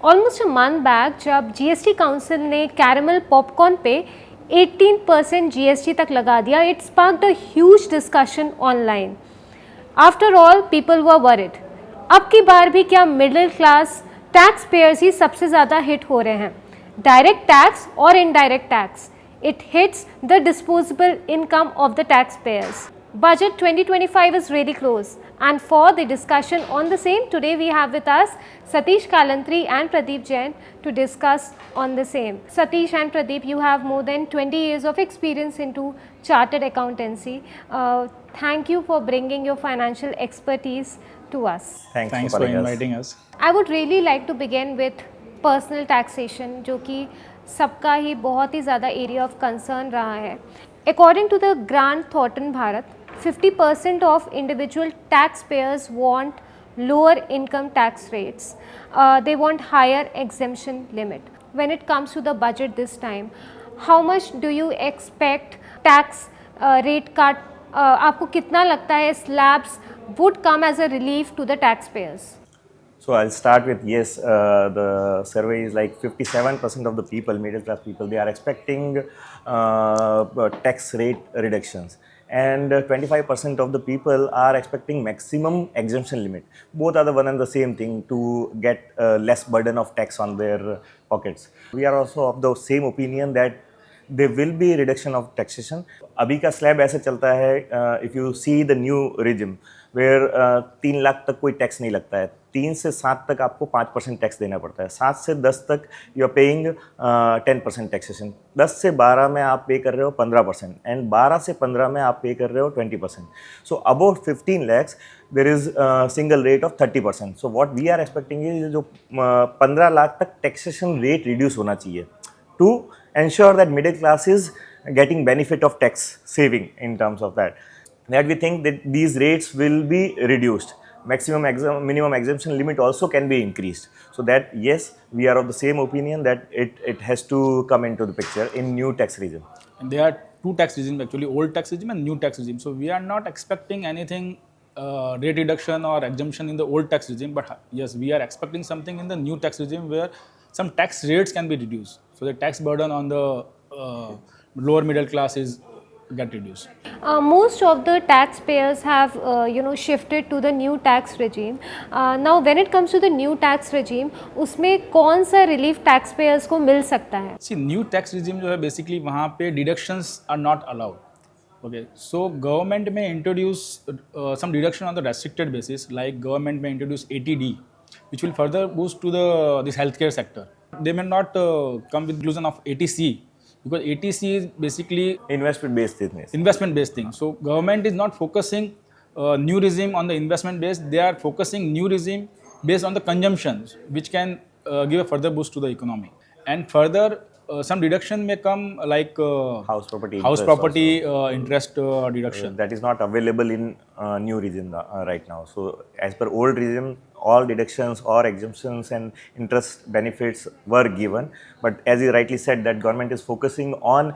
Almost a month back जब GST council ने caramel popcorn पे 18% जीएसटी तक लगा दिया, it sparked a huge discussion online. After all people were worried. अब की बार भी क्या मिडिल क्लास टैक्स पेयर्स ही सबसे ज़्यादा हिट हो रहे हैं? डायरेक्ट टैक्स और indirect tax, it hits the disposable income of the taxpayers. Budget 2025 is really close, and for the discussion on the same, today we have with us Satish Kalantri and Pradeep Jain to discuss on the same. Satish and Pradeep, you have more than 20 years of experience into chartered accountancy. Thank you for bringing your financial expertise to us. Thanks for inviting us. I would really like to begin with personal taxation, जो कि सबका ही बहुत ही ज़्यादा area of concern रहा है. According to the Grant Thornton Bharat, 50% of individual tax payers want lower income tax rates. They want higher exemption limit. When it comes to the budget this time, how much do you expect tax rate cut? आपको कितना लगता है slabs would come as a relief to the tax payers? So I'll start with yes, the survey is like 57% of the people, middle class people, they are expecting tax rate reductions, and 25% of the people are expecting maximum exemption limit. Both are the one and the same thing, to get less burden of tax on their pockets. We are also of the same opinion that there will be reduction of taxation. अभी का slab ऐसे चलता है, if you see the new regime where 3 lakh तक कोई tax नहीं लगता है. 3 से 7 तक आपको 5% टैक्स देना पड़ता है. 7 से 10 तक यू आर पेइंग 10% टैक्सेशन. 10 से 12 में आप पे कर रहे हो 15%, एंड 12 से 15 में आप पे कर रहे हो 20%. So above 15 lakhs there is single rate of 30%. So what we are expecting is जो 15 लाख तक टैक्सेशन रेट रिड्यूस होना चाहिए, to ensure that middle class is getting benefit of tax saving. In terms of that we think that these rates will be reduced. Minimum exemption limit also can be increased, so that yes, we are of the same opinion that it has to come into the picture in new tax regime. And there are two tax regimes actually, old tax regime and new tax regime. So we are not expecting anything rate reduction or exemption in the old tax regime, but yes, we are expecting something in the new tax regime where some tax rates can be reduced, so the tax burden on the lower middle class is get reduced. Most of the taxpayers have shifted to the new tax regime. Now when it comes to the new tax regime, उसमें कौन सा relief taxpayers को मिल सकता है? See, new tax regime जो है basically वहाँ पे deductions are not allowed. Okay, so government may introduce some deduction on the restricted basis, like government may introduce ATD, which will further boost to this healthcare sector. They may not come with inclusion of ATC, because ATC is basically investment based thing. So government is not focusing new regime on the investment base. They are focusing new regime based on the consumptions, which can give a further boost to the economy. And further some deduction may come, like house property interest deduction. That is not available in new regime right now. So as per old regime, all deductions or exemptions and interest benefits were given, but as you rightly said, that government is focusing on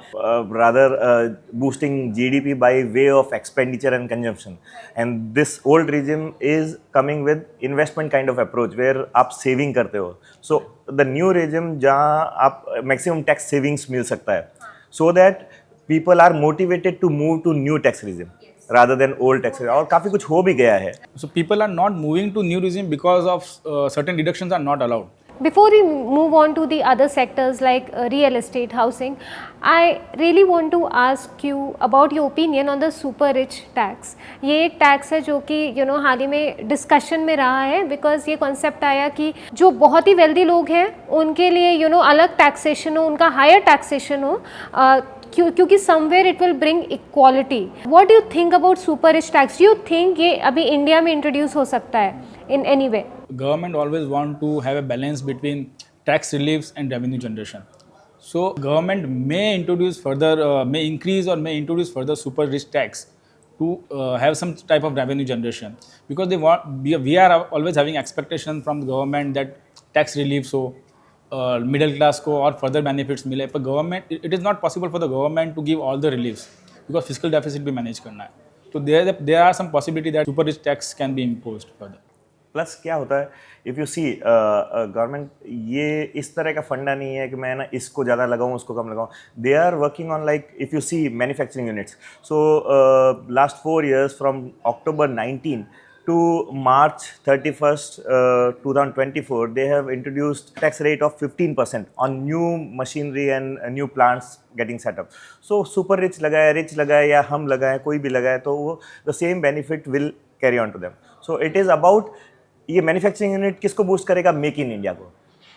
rather boosting GDP by way of expenditure and consumption, and this old regime is coming with investment kind of approach where आप saving करते हो. So the new regime जहाँ आप maximum tax savings मिल सकता है, so that people are motivated to move to new tax regime rather than old tax regime. और काफ़ी कुछ हो भी गया है. So people are not moving to new regime because of certain deductions are not allowed. Before we move on to the other sectors like real estate, housing, I really want to ask you about your opinion on the super rich tax. ये एक tax है जो कि हाल ही में discussion में रहा है, because ये कॉन्सेप्ट आया कि जो बहुत ही वेल्दी लोग हैं उनके लिए अलग टैक्सेशन हो, उनका हायर टैक्सेशन हो, क्योंकि somewhere it will bring equality. What do you think about super rich tax? Do you think ये अभी इंडिया में इंट्रोड्यूस हो सकता है in any way? Government always want to have a balance between tax reliefs and revenue generation. So government may introduce further, may increase or may introduce further super rich tax to have some type of revenue generation, because they want, we are always having expectation from the government that tax relief so middle class को और further benefits मिले. पर government, it is not possible for the government to give all the reliefs because fiscal deficit भी manage करना है. So there are some possibility that super rich tax can be imposed further. Plus क्या होता है, if you C government ये इस तरह का फंडा नहीं है कि मैं ना इसको ज़्यादा लगाऊं उसको कम लगाऊं. They are working on like if you see manufacturing units. So last 4 years from October 19 to March 31st, 2024, they have introduced tax rate of 15% on new machinery and new plants getting set up. So super rich लगाए, rich लगाए या हम लगाए, कोई भी लगाए, तो वो the same benefit will carry on to them. So it is about ये मैन्युफैक्चरिंग यूनिट किसको बूस्ट करेगा, मेक इन इंडिया को.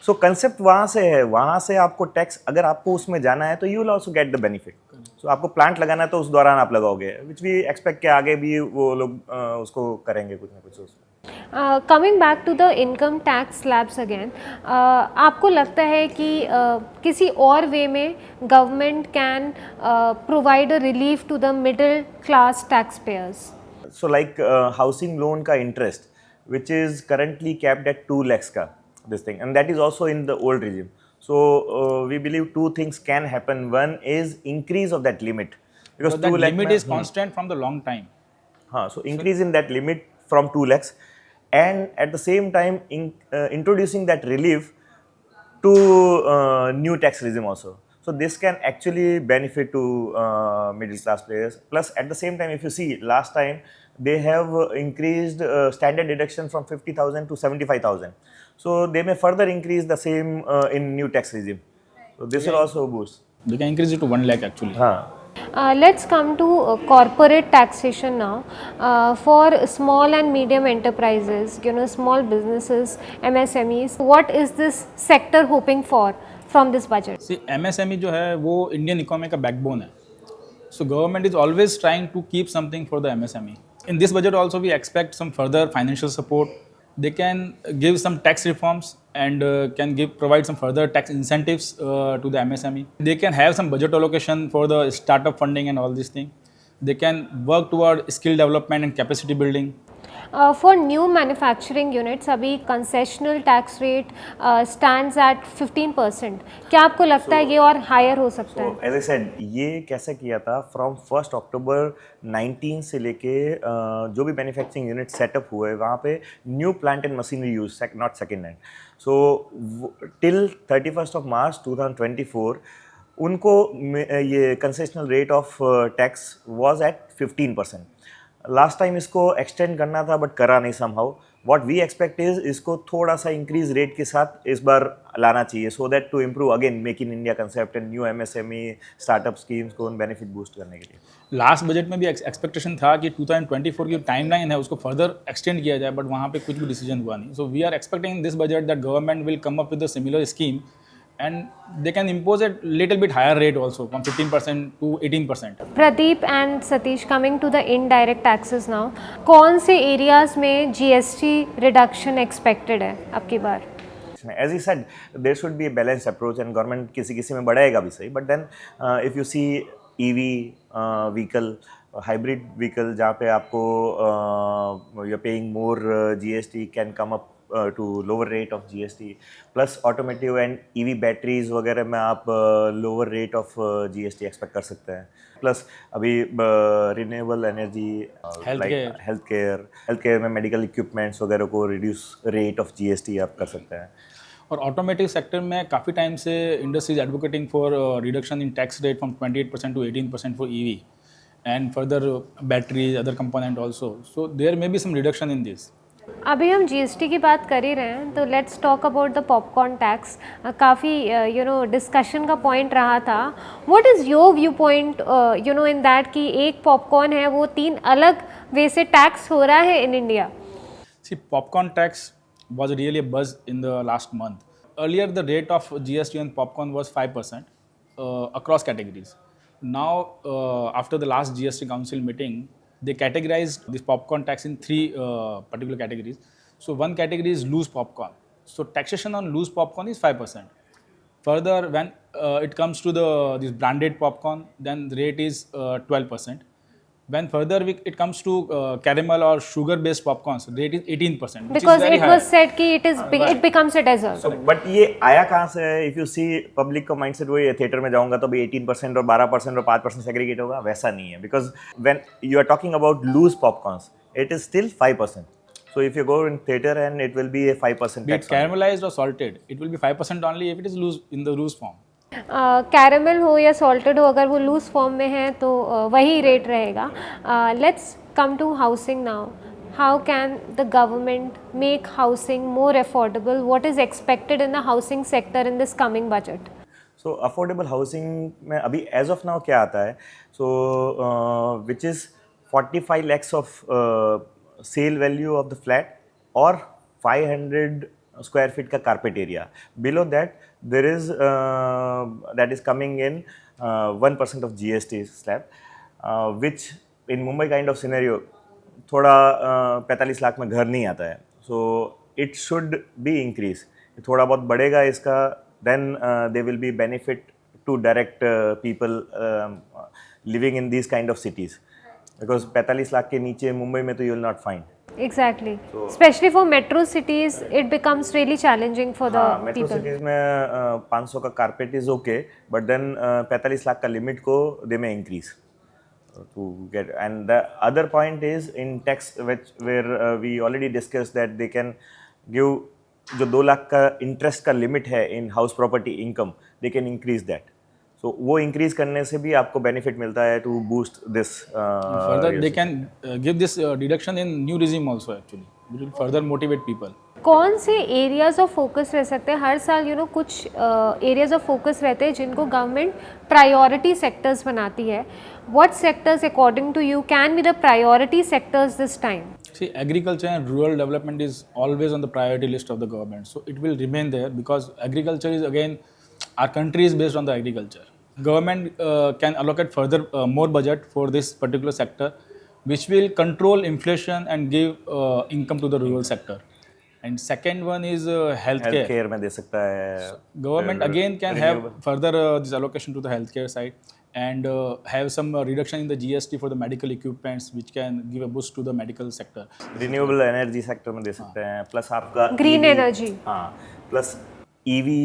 सो कंसेप्ट वहाँ से है, वहाँ से आपको टैक्स अगर आपको उसमें जाना है तो you will also get the benefit. So आपको प्लांट लगाना है तो उस दौरान आप लगाओगे, विच वी एक्सपेक्ट के आगे भी वो लोग उसको करेंगे कुछ ना कुछ उसमें. Coming back to the income tax slabs again, आपको लगता है कि किसी और वे में government can provide a relief to the middle class tax payers? So like housing loan का interest, which is currently capped at 2 lakhs का this thing, and that is also in the old regime. So we believe two things can happen. One is increase of that limit, because So that 2 lakh limit में- is constant from the long time. हाँ, so increase in that limit from 2 lakhs, and at the same time introducing that relief to new tax regime also. So this can actually benefit to middle class players. Plus at the same time, if you see last time they have increased standard deduction from 50,000 to 75,000. So they may further increase the same in new tax regime. So this will also boost. They can increase it to 1 lakh actually. हाँ. Let's come to corporate taxation now. For small and medium enterprises, small businesses, MSMEs, what is this sector hoping for from this budget? See, MSME जो है वो Indian economy का backbone है. So government is always trying to keep something for the MSME. In this budget also we expect some further financial support. They can give some tax reforms and can provide some further tax incentives to the MSME. They can have some budget allocation for the startup funding and all these things. They can work toward skill development and capacity building. For new manufacturing units, अभी concessional tax rate stands at 15%. क्या आपको लगता है ये और higher हो सकता है? So, as I said, ये कैसे किया था, फ्रॉम 1 October 19 से लेके जो भी मैन्युफैक्चरिंग यूनिट सेटअप हुए वहाँ पे new plant and machinery use, not second hand. So till 31st March 2024 उनको ये concessional rate of tax was at 15%. Last time इसको एक्सटेंड करना था बट करा नहीं somehow. What we expect is इसको थोड़ा सा इंक्रीज रेट के साथ इस बार लाना चाहिए, so that to improve again make in India concept and new MSME startup schemes को बेनिफिट बूस्ट करने के लिए. लास्ट बजट में भी एक्सपेक्टेशन था कि 2024 की टाइमलाइन है उसको फर्दर एक्सटेंड किया जाए, बट वहाँ पे कुछ भी डिसीजन हुआ नहीं. So we are expecting in this budget that government will come up with a similar scheme and they can impose a little bit higher rate also from 15% to 18%. Pradeep and Satish, coming to the indirect taxes now, कौन से areas में GST reduction expected है अब की बार? As you said, there should be a balanced approach and government किसी में बढ़ाएगा भी सही, but then if you see EV vehicle, hybrid vehicle जहाँ पे आपको you're paying more GST can come up to lower rate of GST, plus automotive and EV batteries वगैरह में आप lower rate of GST expect कर सकते हैं. Plus अभी रिन्यूएबल एनर्जी, हेल्थ केयर में मेडिकल इक्विपमेंट्स वगैरह को रिड्यूस रेट ऑफ GST आप कर सकते हैं. और ऑटोमेटिव सेक्टर में काफ़ी टाइम से industry is advocating for reduction in tax rate from 28% to 18% for EV and further batteries other component also. So there may be some reduction in this. अभी हम GST की बात कर ही रहे हैं तो let's talk about the popcorn tax. काफ़ी discussion का पॉइंट रहा था. What is your view point in that कि एक पॉपकॉर्न है वो 3 अलग वे से टैक्स हो रहा है in India? See, popcorn tax was really a buzz in the last month. Earlier, the rate of GST on popcorn was 5% across categories. Now, after the last GST Council meeting, they categorized this popcorn tax in 3 particular categories. So, one category is loose popcorn. So, taxation on loose popcorn is 5%. Further, when it comes to this branded popcorn, then the rate is 12%. When further it comes to caramel or sugar-based popcorns, rate is 18%. Because it was said कि it becomes a dessert. So, but ये आया कहाँ से है? If you see public का mindset वही है, theatre में जाऊँगा तो भी 18% और 12% और 5% segregate होगा, वैसा नहीं है. Because when you are talking about loose popcorns, it is still 5%. So if you go in theater and it will be a 5% Be it tax on it. caramelized or salted, it will be 5% only if it is loose in the loose form. Caramel हो या salted हो, अगर वो loose form में है तो वही rate रहेगा. Let's come to housing now. How can the government make housing more affordable? What is expected in the housing sector in this coming budget? So affordable housing में अभी एज ऑफ नाउ क्या आता है, so which is 45 lakhs of sale value of the flat और 500 square feet का carpet area. Below that there is that is coming in 1% of GST slab, which in Mumbai kind of scenario थोड़ा 45 लाख में घर नहीं आता है. So it should be increase. थोड़ा बहुत बढ़ेगा इसका, then there will be benefit to direct people living in these kind of cities, because 45 lakh के नीचे मुंबई में तो you will not find. Exactly. Especially for metro cities, it becomes really challenging for the metro people. Cities में 500 का carpet is okay, but then 45 lakh का limit को दे में increase to get. And the other point is in tax, which where we already discussed that they can give जो 2 लाख का interest का limit है in house property income, they can increase that. So वो increase करने से भी आपको benefit मिलता है to boost this. Further, they can give this deduction in new regime also actually, which will further motivate people. कौन से एरियाज ऑफ फोकस रह सकते हैं? हर साल कुछ एरियाज ऑफ फोकस रहते हैं जिनको गवर्नमेंट प्रायोरिटी सेक्टर्स बनाती है. What sectors according to you can be the priority sectors this time? See, agriculture and rural development is always on the priority list of the government. So it will remain there because agriculture is, again, our country is based on the agriculture. Government can allocate further more budget for this particular sector, which will control inflation and give income to the rural sector. And second one is healthcare. Health में दे सकता है. Government again can have further this allocation to the healthcare side, and have some reduction in the GST for the medical equipments, which can give a boost to the medical sector. Renewable energy sector में दे सकते हैं, plus आपका Green EV, energy. हाँ, plus EV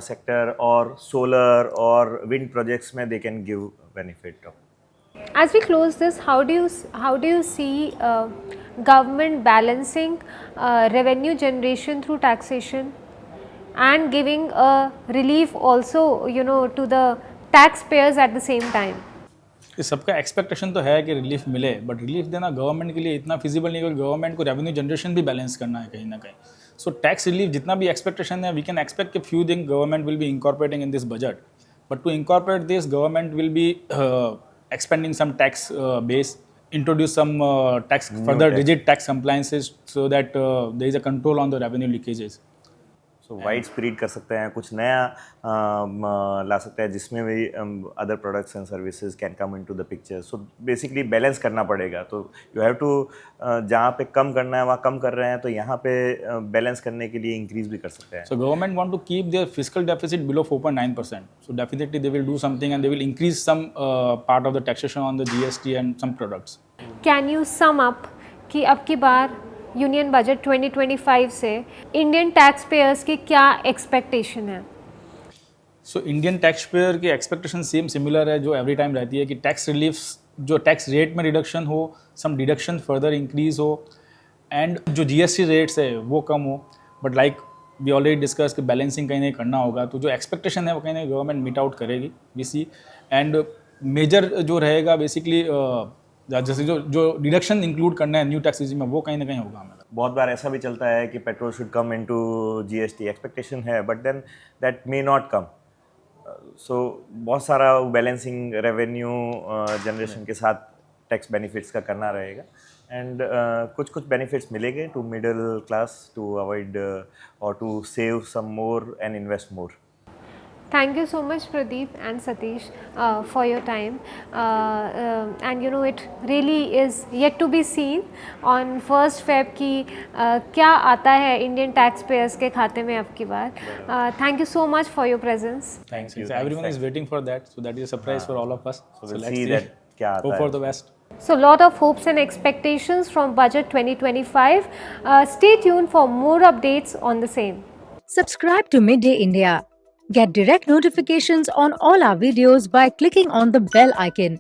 sector और solar और wind projects में they can give benefit. As we close this, how do you see government balancing revenue generation through taxation and giving a relief also, to the taxpayers at the same time? इस सबका expectation तो है कि relief मिले, but relief देना government के लिए इतना फिजिबल नहीं है, क्योंकि गवर्नमेंट को रेवेन्यू जनरेशन भी बैलेंस करना है कहीं ना कहीं. सो टैक्स रिलीफ जितना भी एक्सपेक्टेशन है, वी कैन एक्सपेक्ट कि few thing government will be incorporating in this budget. But to incorporate this, government will be expanding some tax base, introduce some further rigid tax compliances so that there is a control on the revenue leakages. So wide spread कर सकते हैं, कुछ नया ला सकते हैं जिसमें भी other products and services can come into the picture. So basically balance करना पड़ेगा. तो यू हैव टू, जहाँ पे कम करना है वहाँ कम कर रहे हैं, तो यहाँ पे बैलेंस करने के लिए इंक्रीज भी कर सकते हैं. So government want to keep their fiscal deficit below 4.9%. So definitely they will do something and they will increase some part of the taxation on the GST and some products. Can you sum up कि अब की बार union budget 2025 से Indian tax payers की क्या expectation है? So Indian tax payer की expectation same similar है जो एवरी टाइम रहती है कि टैक्स रिलीफ, जो टैक्स रेट में रिडक्शन हो, सम डिडक्शन फर्दर इंक्रीज हो, एंड जो GST रेट्स है वो कम हो. But like we already discuss कि बैलेंसिंग कहीं ना कहीं करना होगा, तो जो एक्सपेक्टेशन है वो कहीं ना गवर्नमेंट मीट आउट करेगी, वी सी. एंड मेजर जो रहेगा बेसिकली जैसे जो डिडक्शन इंक्लूड करना है न्यू टैक्स रिजीम में, वो कहीं ना कहीं होगा हमें. बहुत बार ऐसा भी चलता है कि petrol should come into GST, expectation है, but then that may not come. So बहुत सारा बैलेंसिंग रेवेन्यू जनरेशन के साथ टैक्स बेनिफिट्स का करना रहेगा. एंड कुछ बेनिफिट्स मिलेंगे to middle class to avoid और to save some more and invest more. Thank you so much, Pradeep and Satish, for your time. And it really is yet to be seen on 1st Feb कि क्या आता है Indian tax payers के खाते में अब की बार. Thank you so much for your presence. Thanks. Everyone is waiting for that, so that is a surprise for all of us. So we'll see that क्या आता Hope है. for the best. So lot of hopes and expectations from budget 2025. Stay tuned for more updates on the same. Subscribe to Midday India. Get direct notifications on all our videos by clicking on the bell icon.